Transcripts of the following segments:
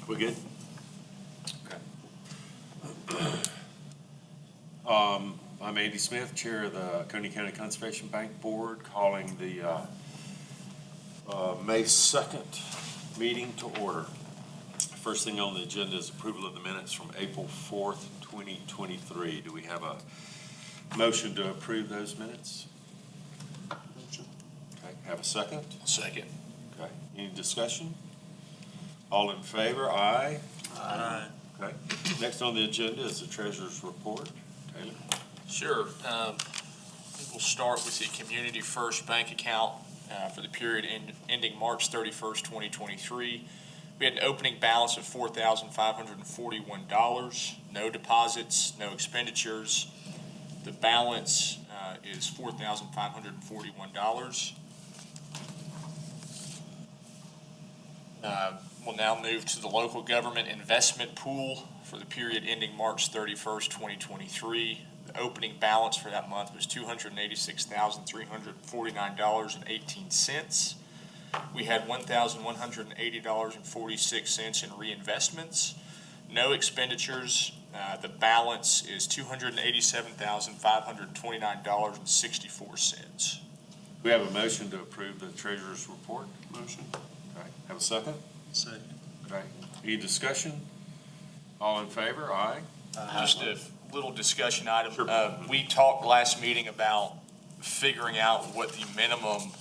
We good? Okay. I'm Andy Smith, Chair of the Coney County Conservation Bank Board, calling the May 2nd meeting to order. First thing on the agenda is approval of the minutes from April 4th, 2023. Do we have a motion to approve those minutes? Okay, have a second? Second. Okay, any discussion? All in favor, aye? Aye. Okay, next on the agenda is the treasurer's report. Taylor? Sure. We'll start with the Community First Bank account for the period ending March 31st, 2023. We had an opening balance of $4,541, no deposits, no expenditures. The balance is $4,541. We'll now move to the local government investment pool for the period ending March 31st, 2023. The opening balance for that month was $286,349.18. We had $1,180.46 in reinvestments, no expenditures. The balance is $287,529.64. We have a motion to approve the treasurer's report. Motion. Okay, have a second? Second. Okay, any discussion? All in favor, aye? Just a little discussion item. Sure. We talked last meeting about figuring out what the minimum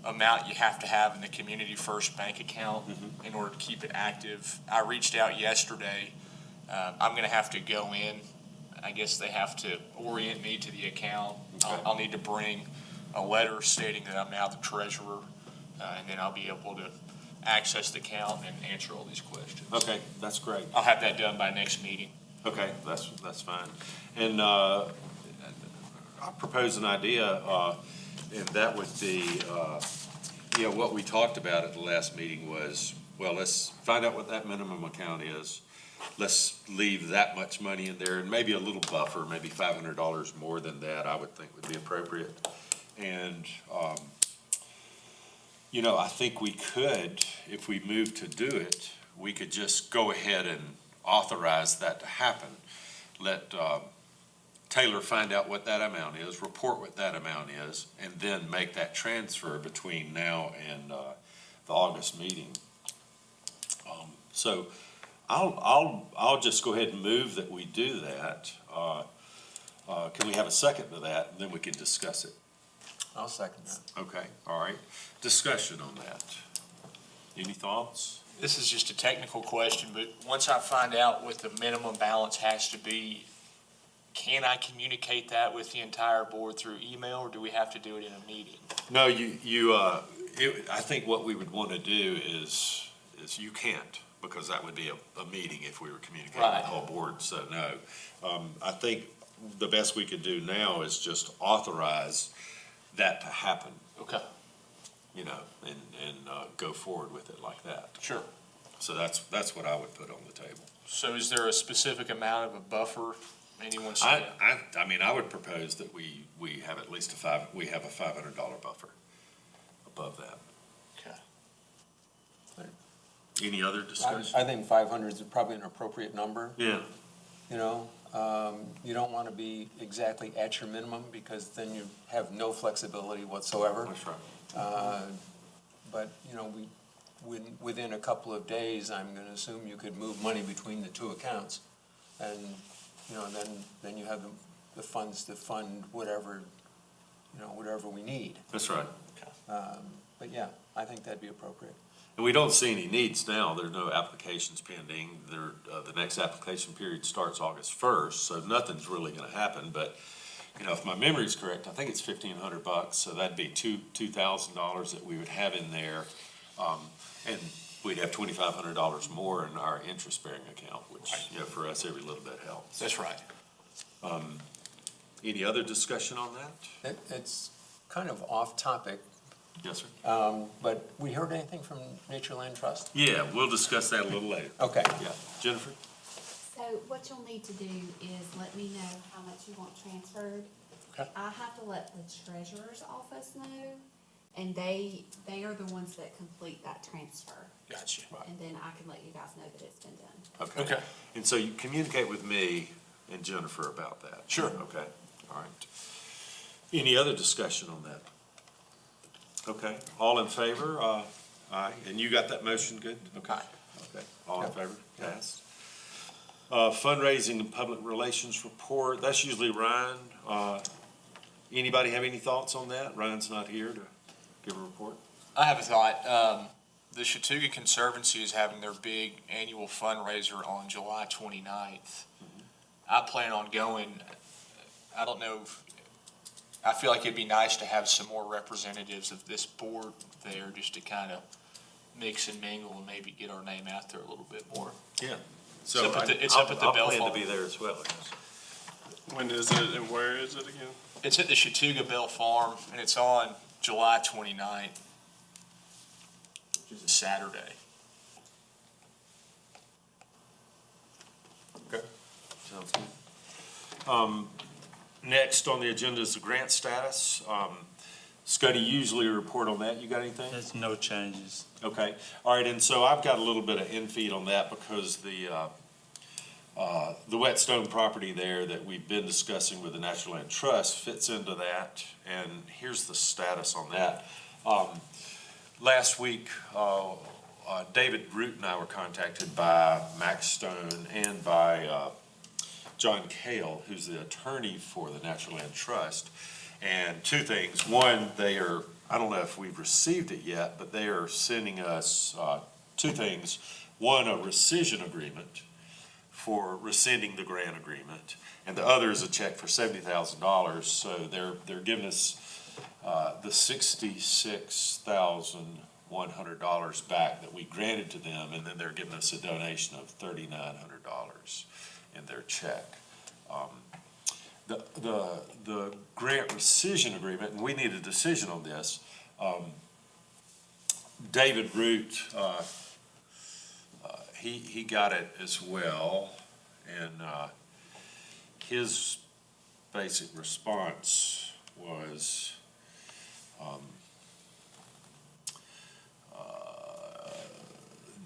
amount you have to have in the Community First Bank account in order to keep it active. I reached out yesterday. I'm going to have to go in. I guess they have to orient me to the account. Okay. I'll need to bring a letter stating that I'm now the treasurer, and then I'll be able to access the account and answer all these questions. Okay, that's great. I'll have that done by next meeting. Okay, that's fine. And I propose an idea, and that would be, what we talked about at the last meeting was, well, let's find out what that minimum account is. Let's leave that much money in there, and maybe a little buffer, maybe $500 more than that, I would think would be appropriate. And, I think we could, if we move to do it, we could just go ahead and authorize that to happen. Let Taylor find out what that amount is, report what that amount is, and then make that transfer between now and the August meeting. So I'll just go ahead and move that we do that. Can we have a second to that, and then we can discuss it? I'll second that. Okay, all right. Discussion on that. Any thoughts? This is just a technical question, but once I find out what the minimum balance has to be, can I communicate that with the entire board through email, or do we have to do it in a meeting? No, I think what we would want to do is you can't, because that would be a meeting if we were communicating with the whole board, so no. I think the best we could do now is just authorize that to happen. Okay. And go forward with it like that. Sure. So that's what I would put on the table. So is there a specific amount of a buffer anyone I said? I would propose that we have at least we have a $500 buffer above that. Okay. Any other discussion? I think 500 is probably an appropriate number. Yeah. You don't want to be exactly at your minimum, because then you have no flexibility whatsoever. That's right. But, within a couple of days, I'm going to assume you could move money between the two accounts. And, then you have the funds to fund whatever we need. That's right. But yeah, I think that'd be appropriate. And we don't see any needs now. There are no applications pending. The next application period starts August 1st, so nothing's really going to happen. But, if my memory is correct, I think it's $1,500, so that'd be $2,000 that we would have in there. And we'd have $2,500 more in our interest-bearing account, which, for us, every little bit helps. That's right. Any other discussion on that? It's kind of off topic, Yes, sir. but we heard anything from Natureland Trust? Yeah, we'll discuss that a little later. Okay. Yeah. Jennifer? So what you'll need to do is let me know how much you want transferred. Okay. I have to let the treasurer's office know, And they are the ones that complete that transfer. Gotcha. And then I can let you guys know that it's been done. Okay. And so you communicate with me and Jennifer about that? Sure. Okay, all right. Any other discussion on that? Okay, all in favor? Aye. And you got that motion good? Okay. Aye. Okay, all in favor? Passed. Fundraising and public relations report, that's usually Ryan. Anybody have any thoughts on that? Ryan's not here to give a report. I have a thought. The Chattooga Conservancy is having their big annual fundraiser on July 29th. I plan on going. I don't know. I feel like it'd be nice to have some more representatives of this board there just to kind of mix and mingle and maybe get our name out there a little bit more. Yeah. It's up at the I'll Bell plan Farm. to be there as well, I guess. When is it and where is it again? It's at the Chattooga Bell Farm, and it's on July 29th, which is a Saturday. Okay, sounds good. Next on the agenda is the grant status. Scuddy, usually report on that. You got anything? There's no changes. Okay, all right, and so I've got a little bit of infeed on that because the Whetstone property there that we've been discussing with the National Land Trust fits into that, and here's the status on that. Last week, David Root and I were contacted by Max Stone and by John Cale, who's the attorney for the Natural Land Trust. And two things. One, I don't know if we've received it yet, but they are sending us two things. One, a rescission agreement for rescinding the grant agreement, and the other is a check for $70,000. So they're giving us the $66,100 back that we granted to them, and then they're giving us a donation of $3,900 in their check. The grant rescission agreement, and we need a decision on this. David Root, he got it as well, and his basic response was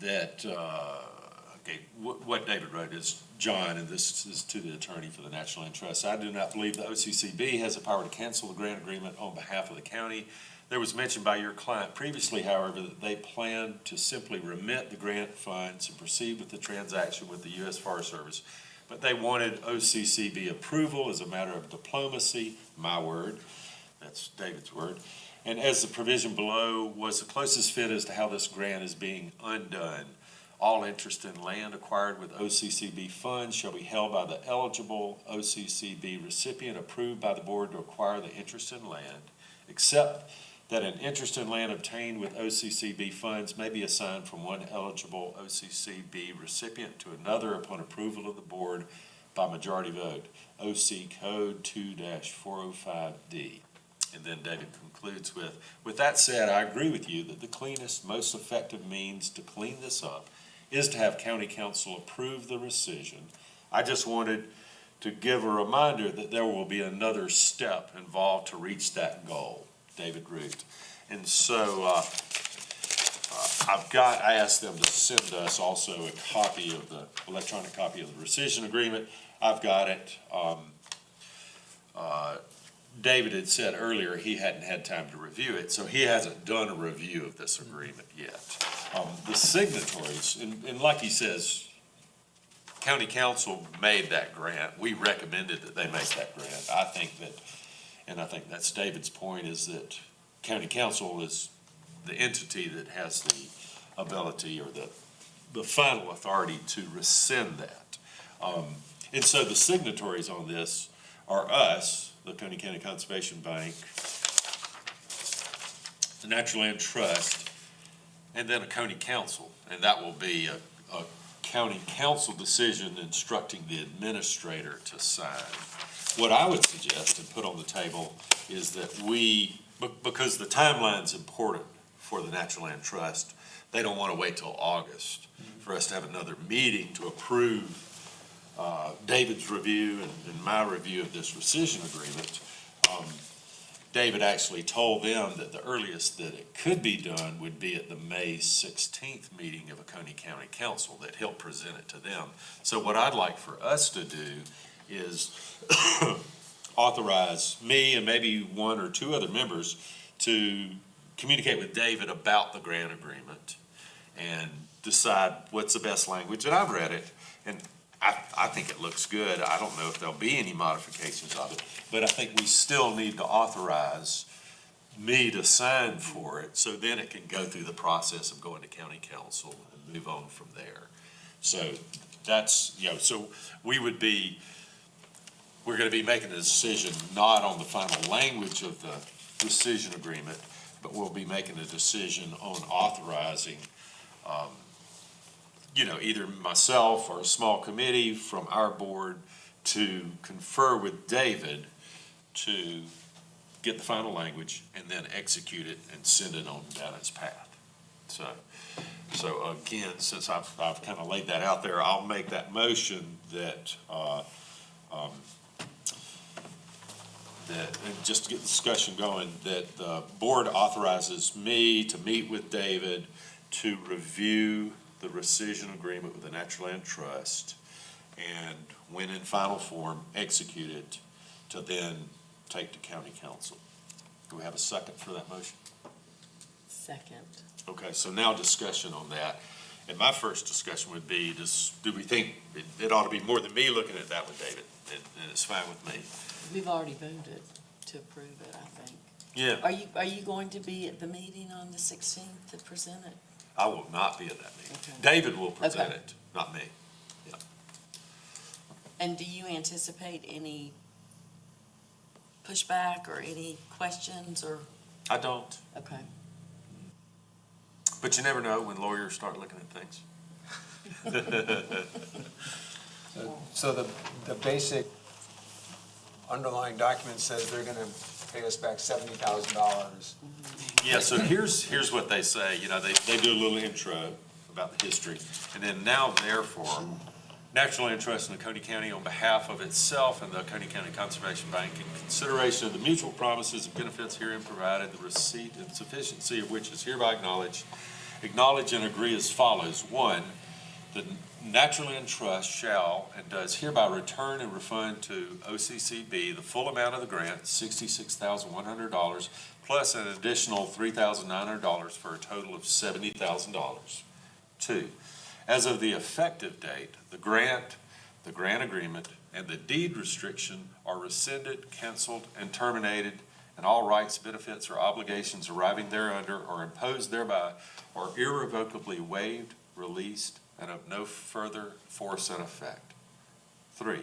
that okay, what David wrote is, John, and this is to the attorney for the National Land Trust, I do not believe the OCCB has the power to cancel the grant agreement on behalf of the county. There was mentioned by your client previously, however, that they plan to simply remit the grant funds and proceed with the transaction with the U.S. Forest Service. But they wanted OCCB approval as a matter of diplomacy, my word, that's David's word. And as the provision below was the closest fit as to how this grant is being undone. All interest in land acquired with OCCB funds shall be held by the eligible OCCB recipient approved by the board to acquire the interest in land, except that an interest in land obtained with OCCB funds may be assigned from one eligible OCCB recipient to another upon approval of the board by majority vote. OC Code 2-405D. And then David concludes with that said, I agree with you that the cleanest, most effective means to clean this up is to have county council approve the rescission. I just wanted to give a reminder that there will be another step involved to reach that goal, David Root. And so I asked them to send us also a copy of the electronic copy of the rescission agreement. I've got it. David had said earlier he hadn't had time to review it, so he hasn't done a review of this agreement yet. The signatories, and like he says, county council made that grant. We recommended that they make that grant. I think that's David's point, is that county council is the entity that has the ability or the final authority to rescind that. And so the signatories on this are us, the Coney County Conservation Bank, the Natural Land Trust, and then a county council. And that will be a county council decision instructing the administrator to sign. What I would suggest and put on the table is that because the timeline's important for the Natural Land Trust, they don't want to wait till August for us to have another meeting to approve David's review and my review of this rescission agreement. David actually told them that the earliest that it could be done would be at the May 16th meeting of Oconee County Council, that he'll present it to them. So what I'd like for us to do is authorize me and maybe one or two other members to communicate with David about the grant agreement and decide what's the best language. And I've read it, and I think it looks good. I don't know if there'll be any modifications of it, but I think we still need to authorize me to sign for it, so then it can go through the process of going to county council and move on from there. So that's, so we're gonna be making a decision not on the final language of the rescission agreement, but we'll be making a decision on authorizing, either myself or a small committee from our board to confer with David to get the final language and then execute it and send it on down its path. So again, since I've kind of laid that out there, I'll make that motion that, and just to get the discussion going, that the board authorizes me to meet with David to review the rescission agreement with the Natural Land Trust, and when in final form, execute it to then take to county council. Do we have a second for that motion? Second. Okay, so now discussion on that. And my first discussion would be, do we think it ought to be more than me looking at that with David? And it's fine with me. We've already voted to approve it, I think. Yeah. Are you going to be at the meeting on the 16th to present it? I will not be at that meeting. Okay. David will present Okay. it, not me. Yeah. And do you anticipate any pushback or any questions or, I don't, okay. but you never know when lawyers start looking at things. So the basic underlying document says they're gonna pay us back $70,000. Yeah, so here's what they say, they do a little intro about the history. And then now therefore, Natural Land Trust in Oconee County, on behalf of itself and the Oconee County Conservation Bank, in consideration of the mutual promises and benefits herein provided, the receipt and sufficiency of which is hereby acknowledge and agree as follows. One, the Natural Land Trust shall and does hereby return and refund to OCCB the full amount of the grant, $66,100, plus an additional $3,900 for a total of $70,000. Two, as of the effective date, the grant agreement, and the deed restriction are rescinded, canceled, and terminated, and all rights, benefits, or obligations arising thereunder or imposed thereby are irrevocably waived, released, and of no further force and effect. Three,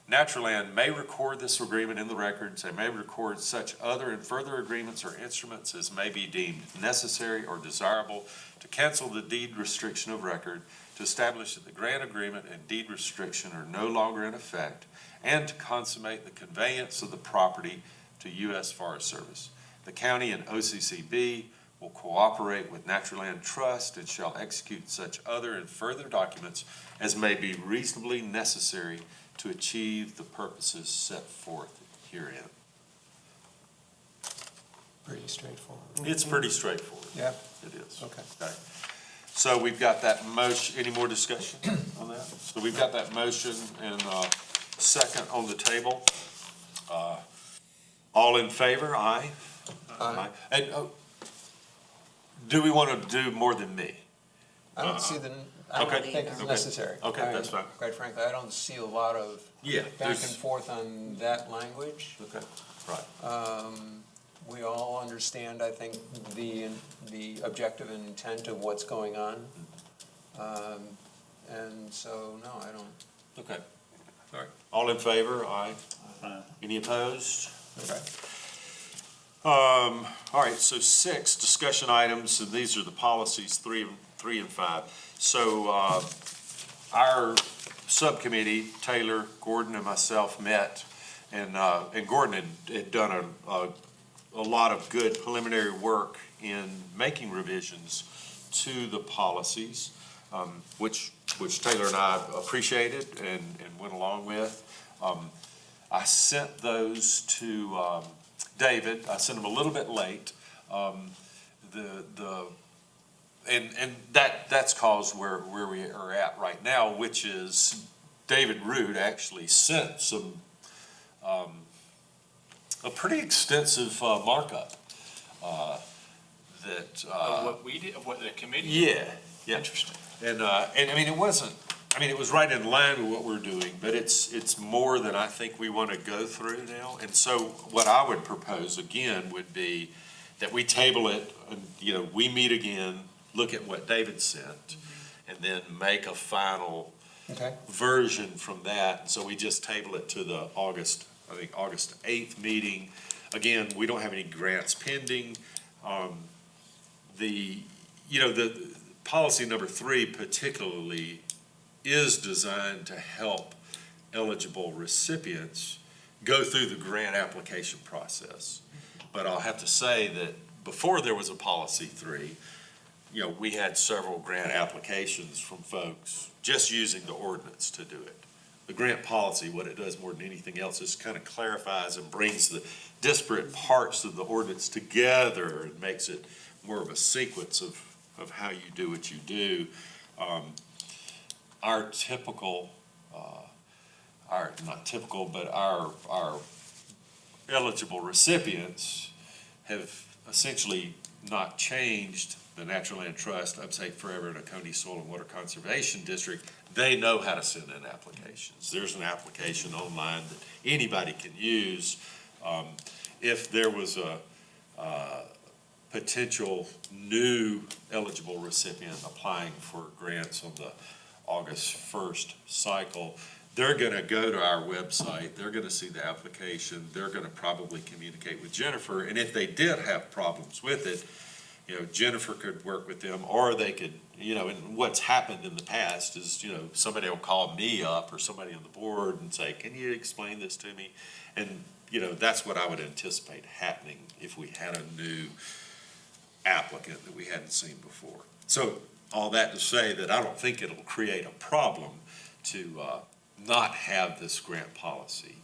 Natural Land may record this agreement in the records and may record such other and further agreements or instruments as may be deemed necessary or desirable to cancel the deed restriction of record, to establish that the grant agreement and deed restriction are no longer in effect, and to consummate the conveyance of the property to U.S. Forest Service. The county and OCCB will cooperate with Natural Land Trust and shall execute such other and further documents as may be reasonably necessary to achieve the purposes set forth herein. Pretty straightforward. It's pretty straightforward. Yeah, It is. okay. Okay. So we've got that motion, any more discussion on that? So we've got that motion and second on the table. All in favor, aye? Aye. And do we want to do more than me? I don't see I don't Okay. think it's Okay. necessary. Okay, that's fine. Quite frankly, I don't see a lot of Yeah. back and forth on that language. Okay, right. We all understand, I think, the objective and intent of what's going on. And so, no, I don't. Okay. All right. All in favor, aye? Aye. Any opposed? Okay. All right, so 6, discussion items, and these are the policies, 3 and 5. So, our subcommittee, Taylor, Gordon, and myself met, and Gordon had done a lot of good preliminary work in making revisions to the policies, which Taylor and I appreciated and went along with. I sent those to David. I sent him a little bit late. And that's caused where we are at right now, which is David Root actually sent some, a pretty extensive markup that. Of what we did, of what the committee? Yeah. Interesting. And I mean, it was right in line with what we're doing, but it's more than I think we want to go through now. And so what I would propose again would be that we table it, and, we meet again, look at what David sent, and then make a final Okay. version from that. So we just table it to the August 8th meeting. Again, we don't have any grants pending. The policy number 3 particularly is designed to help eligible recipients go through the grant application process. But I'll have to say that before there was a policy 3, we had several grant applications from folks just using the ordinance to do it. The grant policy, what it does more than anything else, is kind of clarifies and brings the disparate parts of the ordinance together and makes it more of a sequence of how you do what you do. Our typical, our eligible recipients have essentially not changed the Natural Land Trust, Upstate Forever, and Oconee Soil and Water Conservation District. They know how to send in applications. There's an application online that anybody can use. If there was a potential new eligible recipient applying for grants on the August 1st cycle, they're going to go to our website, they're going to see the application, they're going to probably communicate with Jennifer, and if they did have problems with it, Jennifer could work with them, or they could, and what's happened in the past is, somebody will call me up or somebody on the board and say, can you explain this to me? And, that's what I would anticipate happening if we had a new applicant that we hadn't seen before. So all that to say that I don't think it'll create a problem to not have this grant policy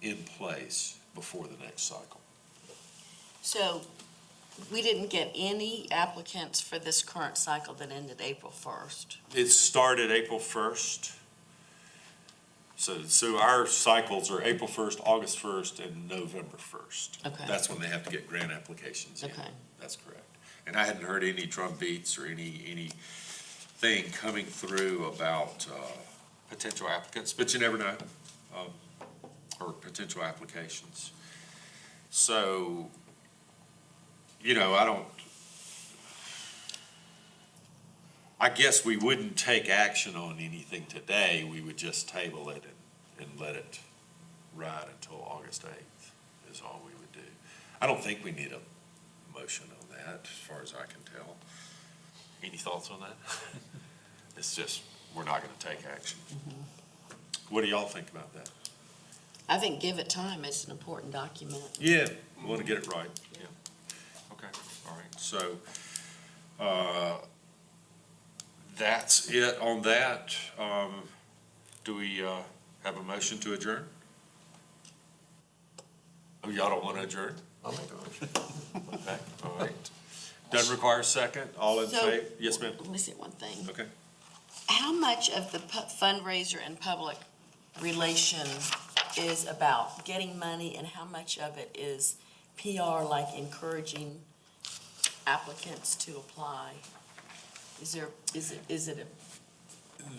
in place before the next cycle. So we didn't get any applicants for this current cycle that ended April 1st. It started April 1st. So our cycles are April 1st, August 1st, and November 1st. Okay. That's when they have to get grant applications in. Okay. That's correct. And I hadn't heard any drum beats or anything coming through about potential applicants, but you never know, or potential applications. So, I guess we wouldn't take action on anything today. We would just table it and let it ride until August 8th is all we would do. I don't think we need a motion on that, as far as I can tell. Any thoughts on that? It's just, we're not going to take action. What do y'all think about that? I think give it time. It's an important document. Yeah, we want to get it right. Yeah. Okay, all right. So, that's it on that. Do we have a motion to adjourn? Oh, y'all don't want to adjourn? I'll make a motion. Okay, all right. Doesn't require a second. All in So- favor? Yes, ma'am. Let me say one thing. Okay. How much of the fundraiser and public relation is about getting money, and how much of it is PR, like encouraging applicants to apply? Is it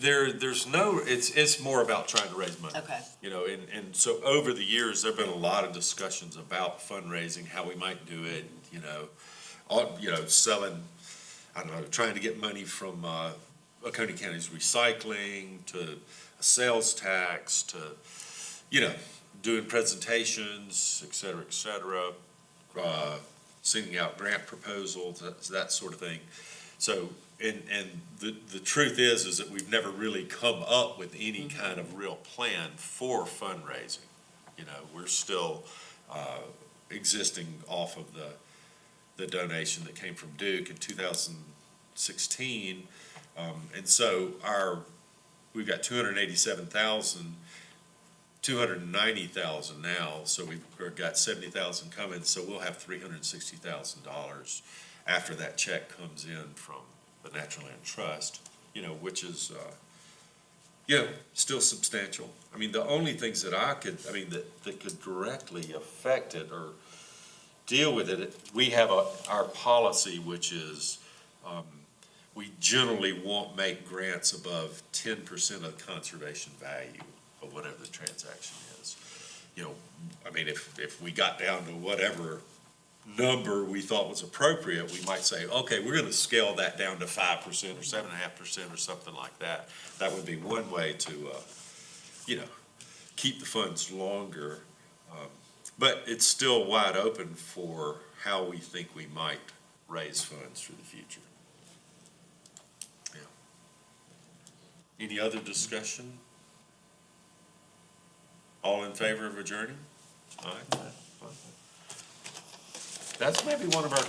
There's no, it's more about trying to raise money. okay, And so over the years, there've been a lot of discussions about fundraising, how we might do it, selling, I don't know, trying to get money from, Oconee County's recycling, to a sales tax, to, doing presentations, et cetera, sending out grant proposals, that sort of thing. So, and the truth is that we've never really come up with any kind of real plan for fundraising. We're still existing off of the donation that came from Duke in 2016. And so we've got 287,000 290,000 now, so we've got 70,000 coming, so we'll have $360,000 after that check comes in from the Natural Land Trust, which is, still substantial. I mean, the only things that that could directly affect it or deal with it, we have our policy, which is, we generally won't make grants above 10% of the conservation value of whatever the transaction is. If we got down to whatever number we thought was appropriate, we might say, okay, we're gonna scale that down to 5% or 7.5% or something like that. That would be one way to, keep the funds longer. But it's still wide open for how we think we might raise funds for the future. Yeah. Any other discussion? All in favor of adjourning? All right. That's maybe one of our